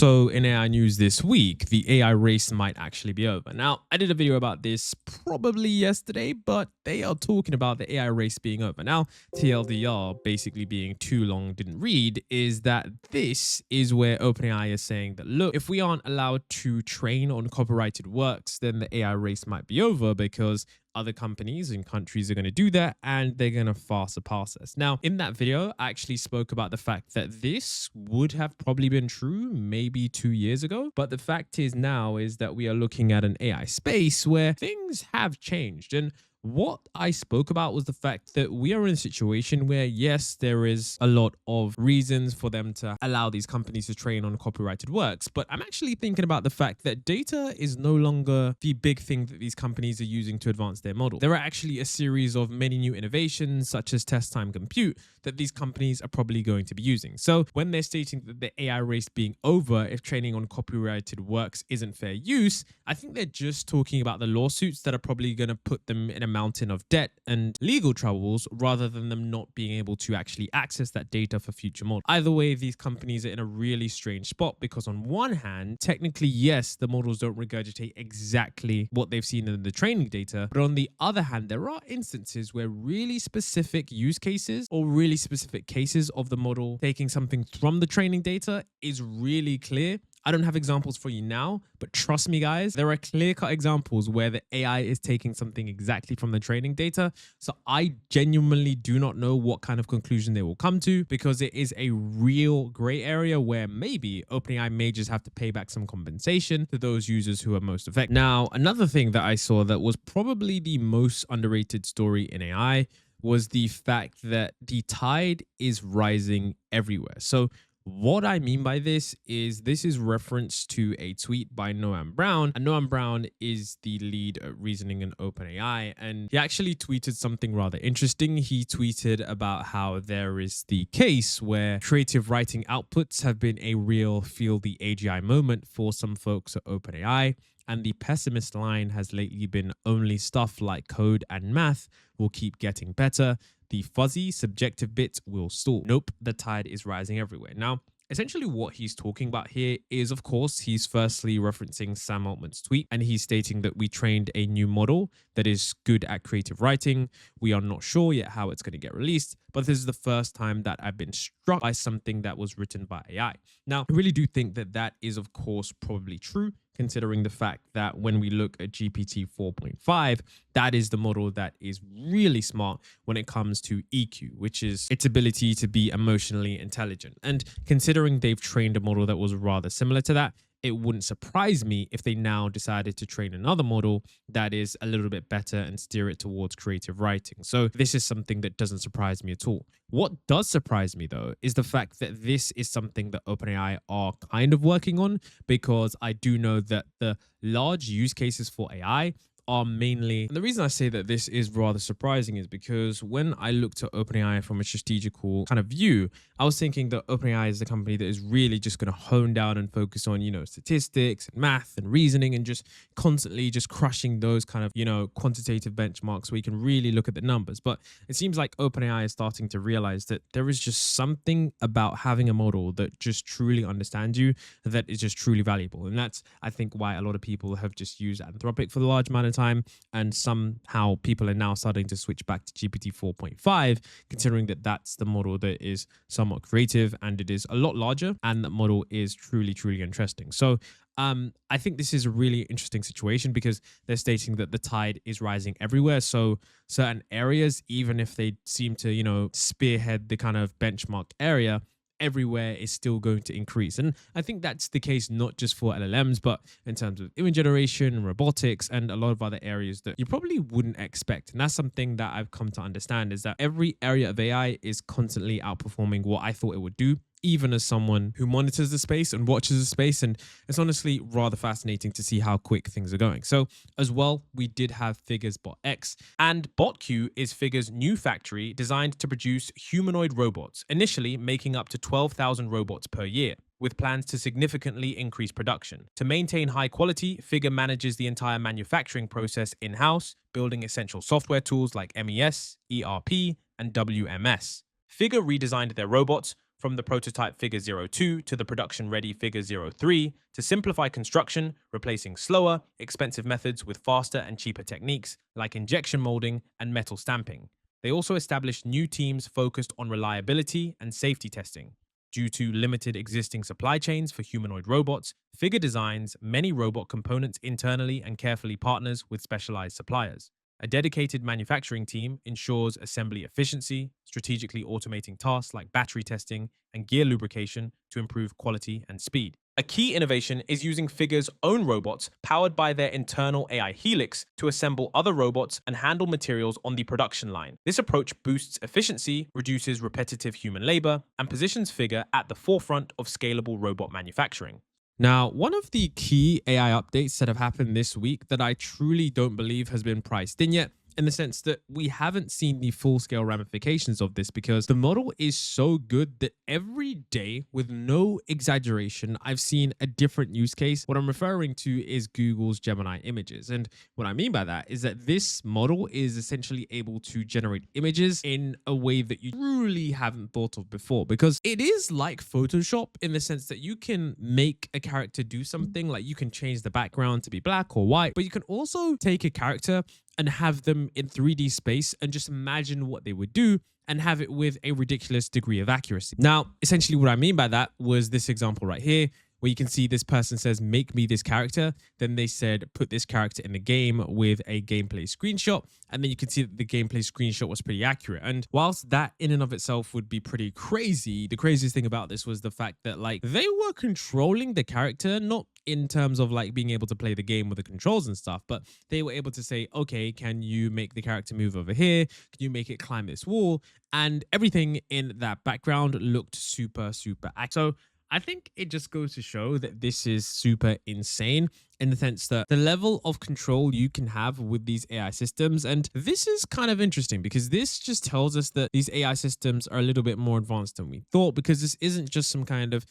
Also, in AI news this week, the AI race might actually be over. Now, I did a video about this probably yesterday, but they are talking about the AI race being over. Now, TLDR, basically being too long didn't read, is that this is where OpenAI is saying that, look, if we aren't allowed to train on copyrighted works, then the AI race might be over because other companies and countries are going to do that and they're going to far surpass us. Now, in that video, I actually spoke about the fact that this would have probably been true maybe 2 years ago. But the fact is now is that we are looking at an AI space where things have changed. And what I spoke about was the fact that we are in a situation where, yes, there is a lot of reasons for them to allow these companies to train on copyrighted works. But I'm actually thinking about the fact that data is no longer the big thing that these companies are using to advance their model. There are actually a series of many new innovations, such as test time compute, that these companies are probably going to be using. So when they're stating that the AI race being over if training on copyrighted works isn't fair use, I think they're just talking about the lawsuits that are probably going to put them in a mountain of debt and legal troubles rather than them not being able to actually access that data for future models. Either way, these companies are in a really strange spot because on one hand, technically, yes, the models don't regurgitate exactly what they've seen in the training data. But on the other hand, there are instances where really specific use cases or really specific cases of the model taking something from the training data is really clear. I don't have examples for you now, but trust me, guys, there are clear-cut examples where the AI is taking something exactly from the training data. So I genuinely do not know what kind of conclusion they will come to because it is a real gray area where maybe OpenAI may just have to pay back some compensation to those users who are most affected. Now, another thing that I saw that was probably the most underrated story in AI was the fact that the tide is rising everywhere. So what I mean by this is reference to a tweet by Noam Brown. And Noam Brown is the lead at reasoning in OpenAI. And he actually tweeted something rather interesting. He tweeted about how there is the case where creative writing outputs have been a real feel the AGI moment for some folks at OpenAI. And the pessimist line has lately been only stuff like code and math will keep getting better. The fuzzy, subjective bit will stall. Nope, the tide is rising everywhere. Now, essentially what he's talking about here is, of course, he's firstly referencing Sam Altman's tweet, and he's stating that we trained a new model that is good at creative writing. We are not sure yet how it's going to get released, but this is the first time that I've been struck by something that was written by AI. Now, I really do think that that is, of course, probably true, considering the fact that when we look at GPT 4.5, that is the model that is really smart when it comes to EQ, which is its ability to be emotionally intelligent. And considering they've trained a model that was rather similar to that, it wouldn't surprise me if they now decided to train another model that is a little bit better and steer it towards creative writing. So this is something that doesn't surprise me at all. What does surprise me, though, is the fact that this is something that OpenAI are kind of working on, because I do know that the large use cases for AI are mainly, and the reason I say that this is rather surprising is because when I looked at OpenAI from a strategical kind of view, I was thinking that OpenAI is the company that is really just going to hone down and focus on, statistics and math and reasoning and just constantly just crushing those kind of, quantitative benchmarks where you can really look at the numbers. But it seems like OpenAI is starting to realize that there is just something about having a model that just truly understands you that is just truly valuable. And that's, I think, why a lot of people have just used Anthropic for the large amount of time, and somehow people are now starting to switch back to GPT 4.5, considering that that's the model that is somewhat creative and it is a lot larger, and that model is truly interesting. So I think this is a really interesting situation because they're stating that the tide is rising everywhere. So certain areas, even if they seem to, spearhead the kind of benchmark area, everywhere is still going to increase. And I think that's the case not just for LLMs, but in terms of image generation, robotics, and a lot of other areas that you probably wouldn't expect. And that's something that I've come to understand, is that every area of AI is constantly outperforming what I thought it would do, even as someone who monitors the space and watches the space. And it's honestly rather fascinating to see how quick things are going. So as well, we did have Figure's Bot X, and BotQ is Figure's new factory designed to produce humanoid robots, initially making up to 12,000 robots per year, with plans to significantly increase production. To maintain high quality, Figure manages the entire manufacturing process in-house, building essential software tools like MES, ERP, and WMS. Figure redesigned their robots from the prototype Figure 02 to the production-ready Figure 03, to simplify construction, replacing slower, expensive methods with faster and cheaper techniques like injection molding and metal stamping. They also established new teams focused on reliability and safety testing. Due to limited existing supply chains for humanoid robots, Figure designs many robot components internally and carefully partners with specialized suppliers. A dedicated manufacturing team ensures assembly efficiency, strategically automating tasks like battery testing and gear lubrication to improve quality and speed. A key innovation is using Figure's own robots powered by their internal AI helix to assemble other robots and handle materials on the production line. This approach boosts efficiency, reduces repetitive human labor, and positions Figure at the forefront of scalable robot manufacturing. Now, one of the key AI updates that have happened this week that I truly don't believe has been priced in yet, in the sense that we haven't seen the full scale ramifications of this, because the model is so good that every day, with no exaggeration, I've seen a different use case. What I'm referring to is Google's Gemini Images. And what I mean by that is that this model is essentially able to generate images in a way that you truly haven't thought of before, because it is like Photoshop in the sense that you can make a character do something, like you can change the background to be black or white, but you can also take a character and have them in 3D space and just imagine what they would do and have it with a ridiculous degree of accuracy. Now, essentially what I mean by that was this example right here, where you can see this person says, make me this character. Then they said, put this character in the game with a gameplay screenshot. And then you can see that the gameplay screenshot was pretty accurate. And whilst that in and of itself would be pretty crazy, the craziest thing about this was the fact that like they were controlling the character, not in terms of like being able to play the game with the controls and stuff, but they were able to say, okay, can you make the character move over here? Can you make it climb this wall? And everything in that background looked super, super accurate. So I think it just goes to show that this is super insane in the sense that the level of control you can have with these AI systems. And this is kind of interesting because this just tells us that these AI systems are a little bit more advanced than we thought, because this isn't just some kind of,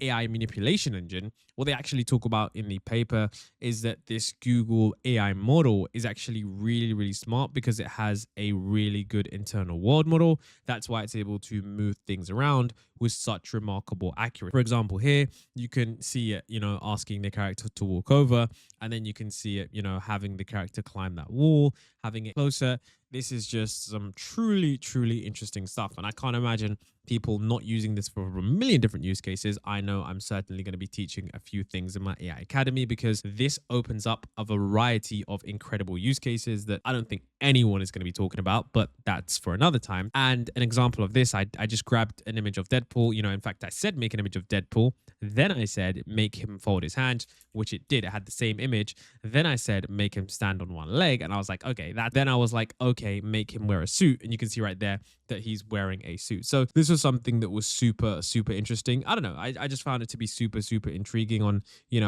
AI manipulation engine. What they actually talk about in the paper is that this Google AI model is actually really, really smart because it has a really good internal world model. That's why it's able to move things around with such remarkable accuracy. For example, here you can see it, asking the character to walk over, and then you can see it, having the character climb that wall, having it closer. This is just some truly, truly interesting stuff. And I can't imagine people not using this for a million different use cases. I know I'm certainly going to be teaching a few things in my AI Academy, because this opens up a variety of incredible use cases that I don't think anyone is going to be talking about, but that's for another time. And an example of this, I just grabbed an image of Deadpool. In fact, I said make an image of Deadpool. Then I said make him fold his hand, which it did. It had the same image. Then I said make him stand on one leg. And I was like, okay, then I was like, okay, make him wear a suit. And you can see right there that he's wearing a suit. So this was something that was super, super interesting. I don't know. I just found it to be super, super intriguing on,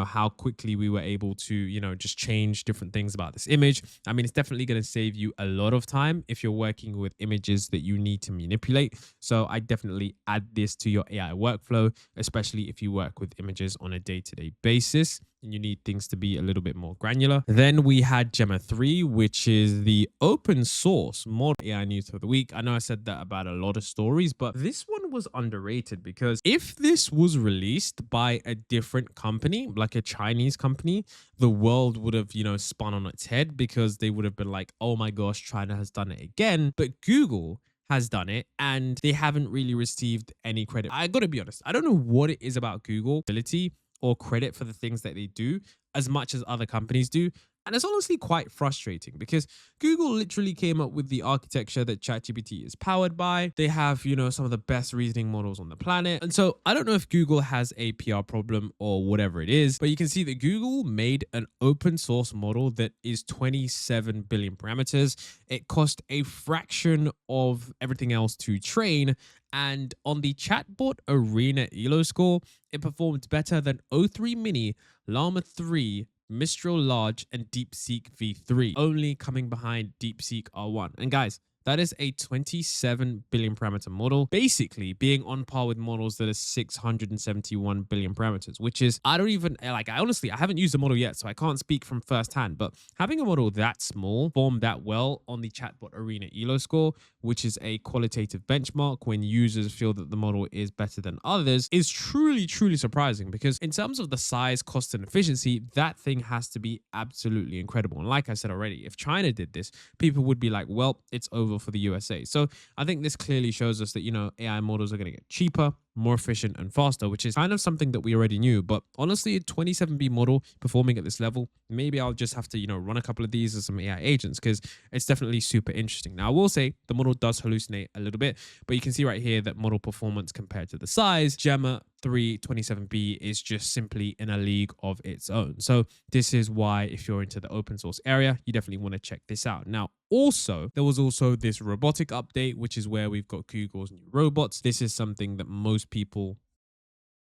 how quickly we were able to, just change different things about this image. I mean, it's definitely going to save you a lot of time if you're working with images that you need to manipulate. So I definitely add this to your AI workflow, especially if you work with images on a day-to-day basis and you need things to be a little bit more granular. Then we had Gemma-3, which is the open source model AI news of the week. I know I said that about a lot of stories, but this one was underrated, because if this was released by a different company, like a Chinese company, the world would have, spun on its head, because they would have been like, oh my gosh, China has done it again. But Google has done it and they haven't really received any credit. I gotta be honest, I don't know what it is about Google ability or credit for the things that they do as much as other companies do. And it's honestly quite frustrating, because Google literally came up with the architecture that ChatGPT is powered by. They have, some of the best reasoning models on the planet. And so I don't know if Google has a PR problem or whatever it is, but you can see that Google made an open source model that is 27 billion parameters. It cost a fraction of everything else to train. And on the chatbot arena ELO score, it performed better than O3 Mini, Llama 3, Mistral Large, and DeepSeek V3, only coming behind DeepSeek R1. And guys, That is a 27 billion parameter model, basically being on par with models that are 671 billion parameters, which is, I honestly, I haven't used the model yet, so I can't speak from firsthand, but having a model that small form that well on the chatbot arena ELO score, which is a qualitative benchmark when users feel that the model is better than others, is truly, truly surprising, because in terms of the size, cost, and efficiency, that thing has to be absolutely incredible. And like I said already, if China did this, people would be like, well, it's over for the USA. So I think this clearly shows us that, AI models are going to get cheaper, more efficient, and faster, which is kind of something that we already knew. But honestly, a 27B model performing at this level, maybe I'll just have to, run a couple of these as some AI agents, because it's definitely super interesting. Now, I will say the model does hallucinate a little bit, but you can see right here that model performance compared to the size, Gemma-3 27B is just simply in a league of its own. So this is why, if you're into the open source area, you definitely want to check this out. Now, also, there was also this robotic update, which is where we've got Google's new robots. This is something that most people...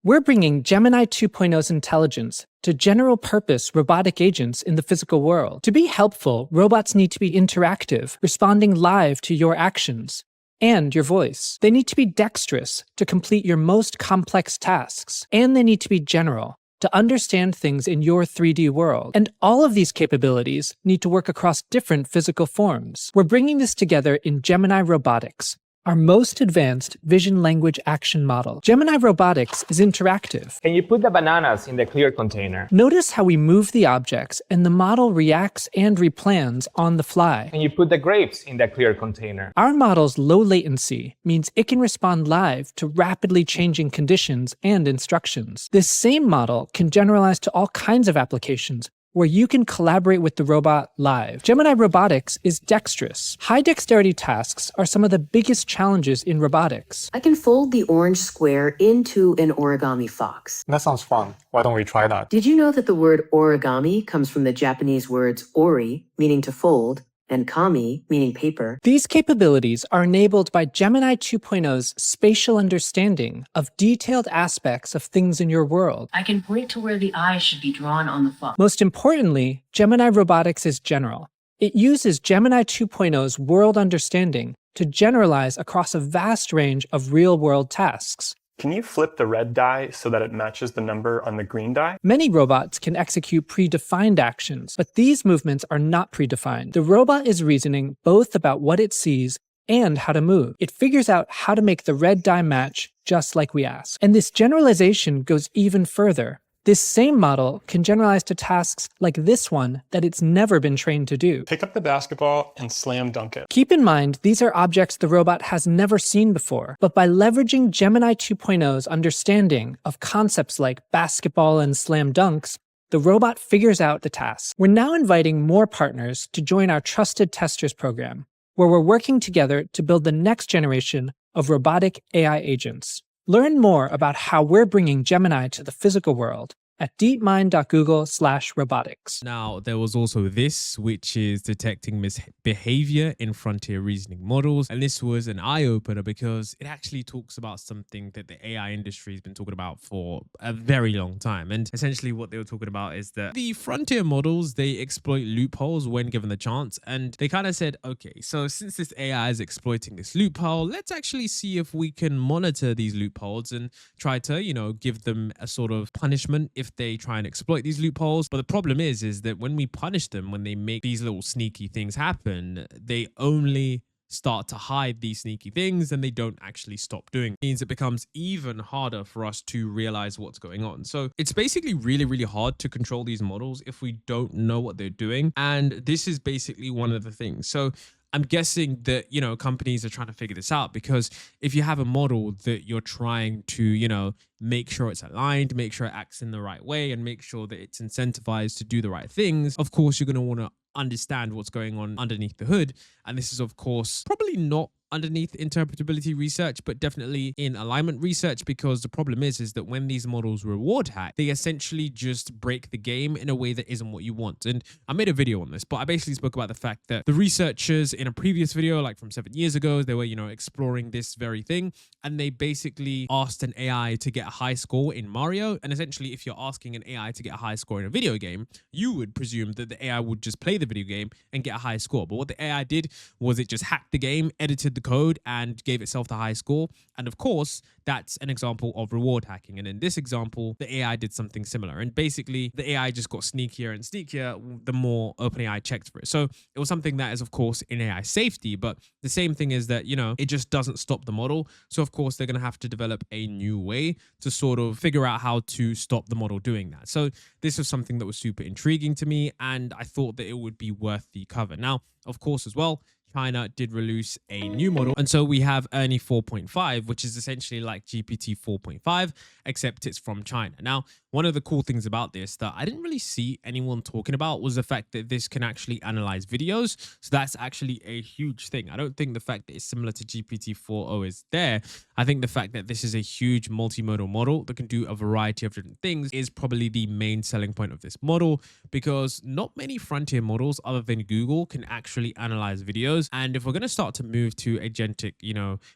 We're bringing Gemini 2.0's intelligence to general-purpose robotic agents in the physical world. To be helpful, robots need to be interactive, responding live to your actions and your voice. They need to be dexterous to complete your most complex tasks, and they need to be general to understand things in your 3D world. And all of these capabilities need to work across different physical forms. We're bringing this together in Gemini Robotics, our most advanced vision language action model. Gemini Robotics is interactive. Can you put the bananas in the clear container? Notice how we move the objects and the model reacts and replans on the fly. Can you put the grapes in the clear container? Our model's low latency means it can respond live to rapidly changing conditions and instructions. This same model can generalize to all kinds of applications where you can collaborate with the robot live. Gemini Robotics is dexterous. High dexterity tasks are some of the biggest challenges in robotics. I can fold the orange square into an origami fox. That sounds fun. Why don't we try that? Did you know that the word origami comes from the Japanese words ori, meaning to fold, and kami, meaning paper? These capabilities are enabled by Gemini 2.0's spatial understanding of detailed aspects of things in your world. I can point to where the eye should be drawn on the fox. Most importantly, Gemini Robotics is general. It uses Gemini 2.0's world understanding to generalize across a vast range of real-world tasks. Can you flip the red die so that it matches the number on the green die? Many robots can execute predefined actions, but these movements are not predefined. The robot is reasoning both about what it sees and how to move. It figures out how to make the red die match just like we ask. And this generalization goes even further. This same model can generalize to tasks like this one that it's never been trained to do. Pick up the basketball and slam dunk it. Keep in mind, these are objects the robot has never seen before, but by leveraging Gemini 2.0's understanding of concepts like basketball and slam dunks, the robot figures out the task. We're now inviting more partners to join our Trusted Testers program, where we're working together to build the next generation of robotic AI agents. Learn more about how we're bringing Gemini to the physical world at deepmind.google/robotics. Now, there was also this, which is detecting misbehavior in frontier reasoning models. And this was an eye-opener because it actually talks about something that the AI industry has been talking about for a very long time. And essentially what they were talking about is that the frontier models, they exploit loopholes when given the chance. And they kind of said, okay, so since this AI is exploiting this loophole, let's actually see if we can monitor these loopholes and try to, give them a sort of punishment if they try and exploit these loopholes. But the problem is that when we punish them, when they make these little sneaky things happen, they only start to hide these sneaky things and they don't actually stop doing it. It means it becomes even harder for us to realize what's going on. So it's basically really, really hard to control these models if we don't know what they're doing. And this is basically one of the things. So I'm guessing that, companies are trying to figure this out, because if you have a model that you're trying to, make sure it's aligned, make sure it acts in the right way, and make sure that it's incentivized to do the right things, of course, you're going to want to understand what's going on underneath the hood. And this is, of course, probably not underneath interpretability research, but definitely in alignment research, because the problem is that when these models reward hack, they essentially just break the game in a way that isn't what you want. And I made a video on this, but I basically spoke about the fact that the researchers in a previous video, like from 7 years ago, they were, exploring this very thing. And they basically asked an AI to get a high score in Mario. And essentially, if you're asking an AI to get a high score in a video game, you would presume that the AI would just play the video game and get a high score. But what the AI did was it just hacked the game, edited the code, and gave itself the high score. And of course, that's an example of reward hacking. And in this example, the AI did something similar. And basically, the AI just got sneakier and sneakier the more OpenAI checked for it. So it was something that is, of course, in AI safety. But the same thing is that, it just doesn't stop the model. So, of course, they're going to have to develop a new way to sort of figure out how to stop the model doing that. So this was something that was super intriguing to me, and I thought that it would be worth the cover. Now, of course, as well, China did release a new model. And so we have Ernie 4.5, which is essentially like GPT 4.5, except it's from China. Now, one of the cool things about this that I didn't really see anyone talking about was the fact that this can actually analyze videos. So that's actually a huge thing. I don't think the fact that it's similar to GPT 4.0 is there. I think the fact that this is a huge multimodal model that can do a variety of different things is probably the main selling point of this model, because not many frontier models other than Google can actually analyze videos. And if we're going to start to move to agentic,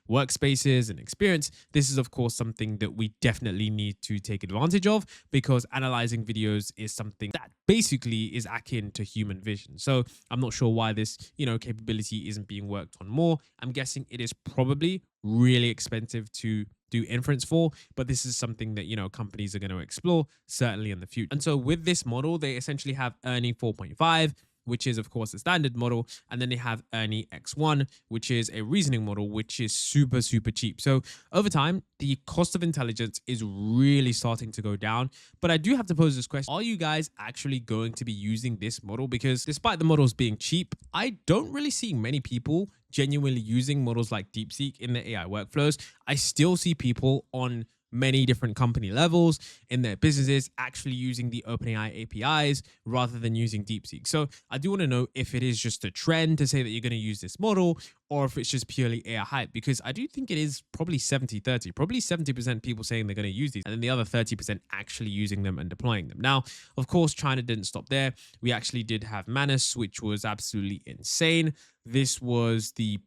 workspaces and experience, this is, of course, something that we definitely need to take advantage of, because analyzing videos is something that basically is akin to human vision. So I'm not sure why this, capability isn't being worked on more. I'm guessing it is probably really expensive to do inference for, but this is something that, companies are going to explore certainly in the future. And so with this model, they essentially have Ernie 4.5, which is, of course, a standard model. And then they have Ernie X1, which is a reasoning model, which is super, super cheap. So over time, the cost of intelligence is really starting to go down. But I do have to pose this question. Are you guys actually going to be using this model? Because despite the models being cheap, I don't really see many people genuinely using models like DeepSeek in the AI workflows. I still see people on many different company levels in their businesses actually using the OpenAI APIs rather than using DeepSeek. So I do want to know if it is just a trend to say that you're going to use this model, or if it's just purely AI hype, because I do think it is probably 70-30, probably 70% people saying they're going to use these, and then the other 30% actually using them and deploying them. Now, of course, China didn't stop there. We actually did have Manus, which was absolutely insane. This was the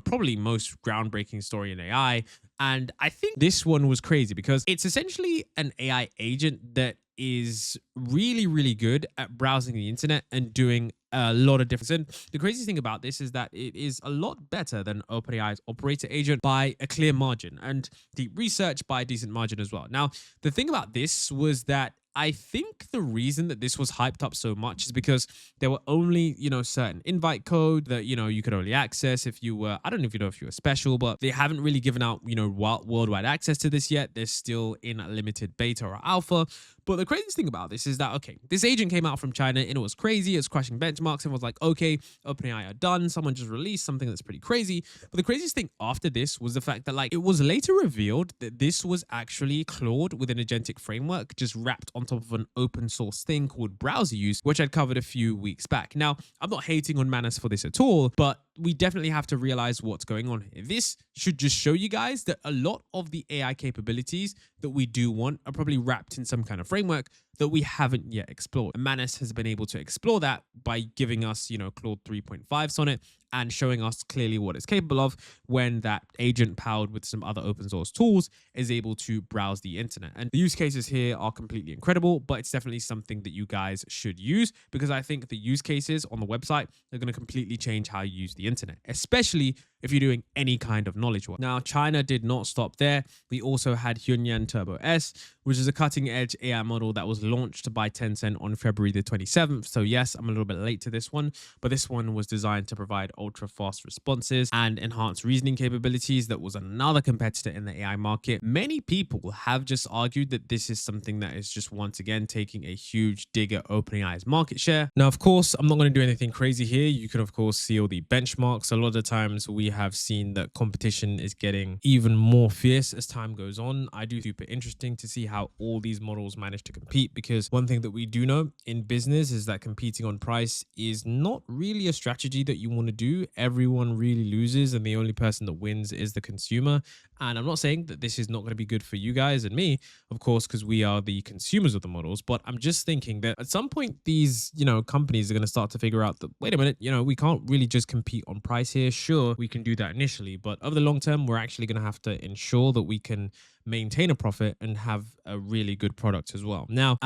probably most groundbreaking story in AI. And I think this one was crazy because it's essentially an AI agent that is really, really good at browsing the internet and doing a lot of different. And the crazy thing about this is that it is a lot better than OpenAI's operator agent by a clear margin, and deep research by a decent margin as well. Now, the thing about this was that I think the reason that this was hyped up so much is because there were only, certain invite code that, you could only access if you were, I don't know if you were special, but they haven't really given out, worldwide access to this yet. They're still in a limited beta or alpha. But the craziest thing about this is that, okay, this agent came out from China and it was crazy. It's crashing benchmarks. Everyone's like, okay, OpenAI are done. Someone just released something that's pretty crazy. But the craziest thing after this was the fact that, it was later revealed that this was actually Claude with an agentic framework just wrapped on top of an open source thing called browser use, which I'd covered a few weeks back. Now, I'm not hating on Manus for this at all, but we definitely have to realize what's going on here. This should just show you guys that a lot of the AI capabilities that we do want are probably wrapped in some kind of framework that we haven't yet explored. And Manus has been able to explore that by giving us, Claude 3.5 Sonnet and showing us clearly what it's capable of when that agent powered with some other open source tools is able to browse the internet. And the use cases here are completely incredible, but it's definitely something that you guys should use, because I think the use cases on the website are going to completely change how you use the internet, especially if you're doing any kind of knowledge work. Now, China did not stop there. We also had Tencent Turbo S, which is a cutting edge AI model that was launched by Tencent on February the 27th. So yes, I'm a little bit late to this one, but this one was designed to provide ultra fast responses and enhanced reasoning capabilities. That was another competitor in the AI market. Many people have just argued that this is something that is just once again taking a huge dig at OpenAI's market share. Now, of course, I'm not going to do anything crazy here. You can, of course, see all the benchmarks. A lot of the times we have seen that competition is getting even more fierce as time goes on. I do super interesting to see how all these models manage to compete, because one thing that we do know in business is that competing on price is not really a strategy that you want to do. Everyone really loses, and the only person that wins is the consumer. And I'm not saying that this is not going to be good for you guys and me, of course, because we are the consumers of the models. But I'm just thinking that at some point, these, companies are going to start to figure out that, wait a minute, we can't really just compete on price here. Sure, we can do that initially, but over the long term, we're actually going to have to ensure that we can maintain a profit and have a really good product as well. Now,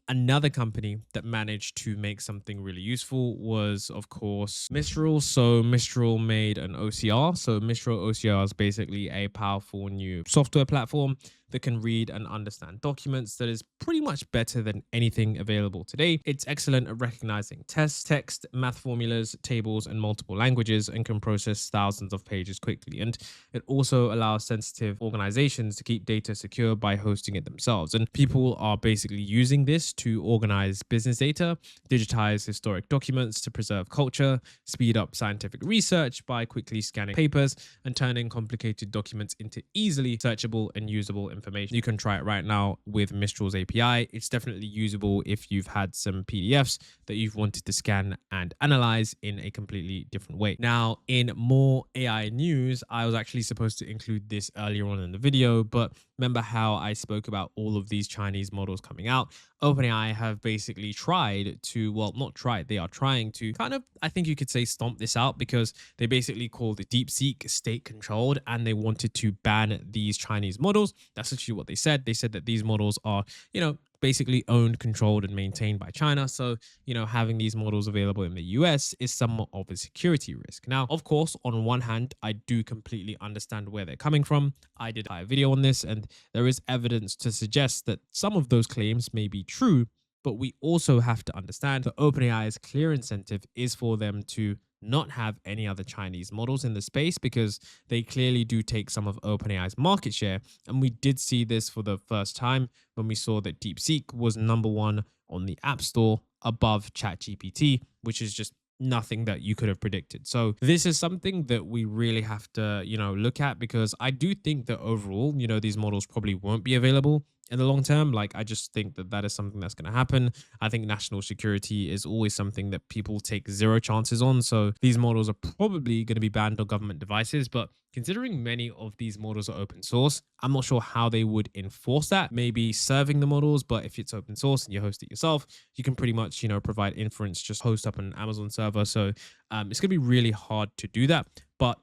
another company that managed to make something really useful was, of course, Mistral. So Mistral made an OCR. So Mistral OCR is basically a powerful new software platform that can read and understand documents that is pretty much better than anything available today. It's excellent at recognizing text, math formulas, tables, and multiple languages, and can process thousands of pages quickly. And it also allows sensitive organizations to keep data secure by hosting it themselves. And people are basically using this to organize business data, digitize historic documents to preserve culture, speed up scientific research by quickly scanning papers, and turning complicated documents into easily searchable and usable information. You can try it right now with Mistral's API. It's definitely usable if you've had some PDFs that you've wanted to scan and analyze in a completely different way. Now, in more AI news, I was actually supposed to include this earlier on in the video, but remember how I spoke about all of these Chinese models coming out? OpenAI have basically tried to, well, not tried, they are trying to kind of, I think you could say, stomp this out, because they basically called it DeepSeek state controlled, and they wanted to ban these Chinese models. That's actually what they said. They said that these models are, basically owned, controlled, and maintained by China. So, having these models available in the US is somewhat of a security risk. Now, of course, on one hand, I do completely understand where they're coming from. I did a video on this, and there is evidence to suggest that some of those claims may be true, but we also have to understand that OpenAI's clear incentive is for them to not have any other Chinese models in the space, because they clearly do take some of OpenAI's market share. And we did see this for the first time when we saw that DeepSeek was #1 on the App Store above ChatGPT, which is just nothing that you could have predicted. So this is something that we really have to, look at, because I do think that overall, these models probably won't be available in the long term. Like, I just think that that is something that's going to happen. I think national security is always something that people take zero chances on. So these models are probably going to be banned on government devices. But considering many of these models are open source, I'm not sure how they would enforce that. Maybe serving the models, but if it's open source and you host it yourself, you can pretty much, provide inference, just host up an Amazon server. So it's going to be really hard to do that. But,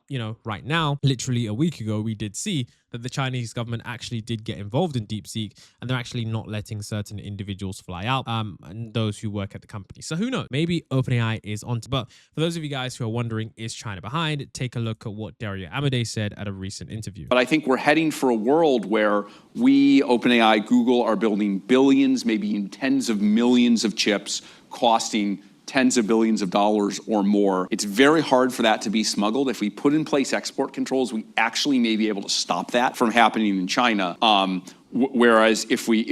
right now, literally a week ago, we did see that the Chinese government actually did get involved in DeepSeek, and they're actually not letting certain individuals fly out, and those who work at the company. So who knows? Maybe OpenAI is on. But for those of you guys who are wondering, is China behind? Take a look at what Dario Amodei said at a recent interview. But I think we're heading for a world where we, OpenAI, Google, are building billions, maybe even tens of millions of chips costing tens of billions of dollars or more. It's very hard for that to be smuggled. If we put in place export controls, we actually may be able to stop that from happening in China. Whereas if we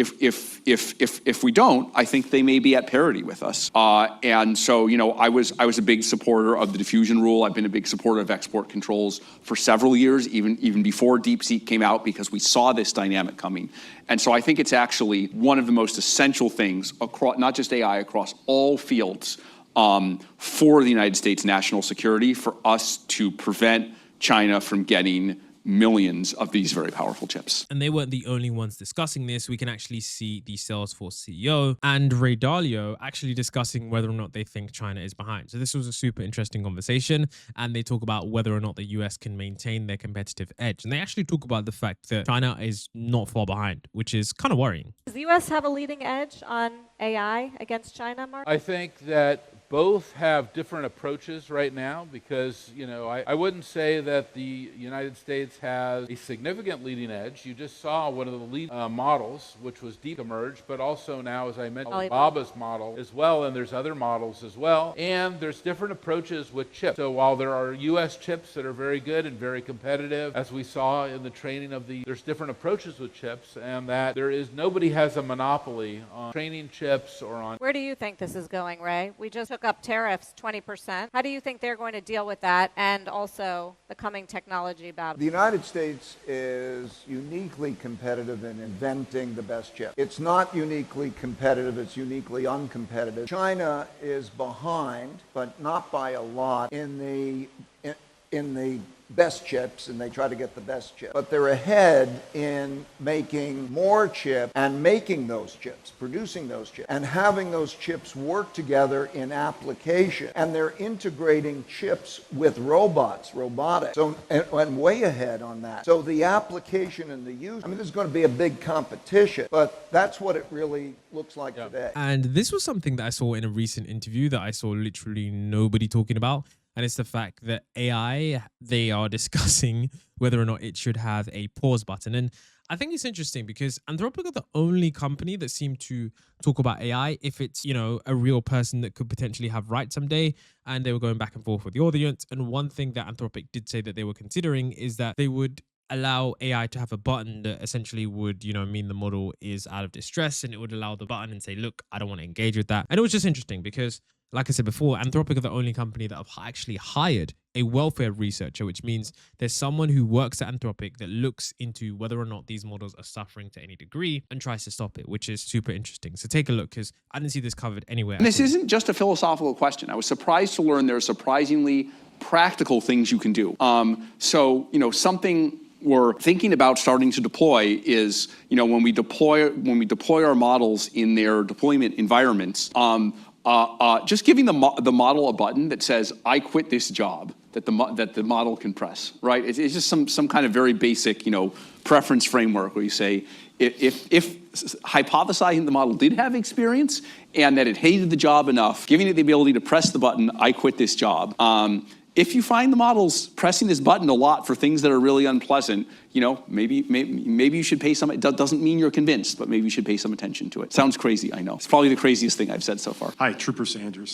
don't, I think they may be at parity with us. And so, I was a big supporter of the diffusion rule. I've been a big supporter of export controls for several years, even before DeepSeek came out, because we saw this dynamic coming. And so I think it's actually one of the most essential things across, not just AI, across all fields, for the United States national security, for us to prevent China from getting millions of these very powerful chips. And they weren't the only ones discussing this. We can actually see the Salesforce CEO and Ray Dalio actually discussing whether or not they think China is behind. So this was a super interesting conversation, and they talk about whether or not the US can maintain their competitive edge. And they actually talk about the fact that China is not far behind, which is kind of worrying. Does the US have a leading edge on AI against China, Mark? I think that both have different approaches right now, because, I wouldn't say that the United States has a significant leading edge. You just saw one of the lead models, which was Deep emerge, but also now, as I mentioned, Alibaba's model as well, and there's other models as well. And there's different approaches with chips. So while there are U.S. chips that are very good and very competitive, as we saw in the training there's different approaches with chips, and that nobody has a monopoly on training chips or on... Where do you think this is going, Ray? We just took took up tariffs 20%. How do you think they're going to deal with that and also the coming technology battle? The United States is uniquely competitive in inventing the best chip. It's not uniquely competitive, it's uniquely uncompetitive. China is behind, but not by a lot, in the best chips, and they try to get the best chip. But they're ahead in making more chips and making those chips, producing those chips, and having those chips work together in application. And they're integrating chips with robotics. So, and way ahead on that. So the application and the use, I mean, there's going to be a big competition, but that's what it really looks like today. And this was something that I saw in a recent interview that I saw literally nobody talking about. And it's the fact that AI, they are discussing whether or not it should have a pause button. And I think it's interesting because Anthropic are the only company that seem to talk about AI if it's, you know, a real person that could potentially have rights someday. And they were going back and forth with the audience. And one thing that Anthropic did say that they were considering is that they would allow AI to have a button that essentially would, you know, mean the model is out of distress, and it would allow the button and say, look, I don't want to engage with that. And it was just interesting because, like I said before, Anthropic are the only company that have actually hired a welfare researcher, which means there's someone who works at Anthropic that looks into whether or not these models are suffering to any degree and tries to stop it, which is super interesting. So take a look, because I didn't see this covered anywhere. And this isn't just a philosophical question. I was surprised to learn there are surprisingly practical things you can do. So, you know, something we're thinking about starting to deploy is, you know, when we deploy our models in their deployment environments, just giving the model a button that says, I quit this job, that the model can press, right? It's just some kind of very basic, you know, preference framework where you say, if hypothesizing the model did have experience and that it hated the job enough, giving it the ability to press the button, I quit this job. If you find the models pressing this button a lot for things that are really unpleasant, you know, maybe you should pay some. It doesn't mean you're convinced, but maybe you should pay some attention to it. Sounds crazy, I know. It's probably the craziest thing I've said so far. Hi, Trooper Sanders.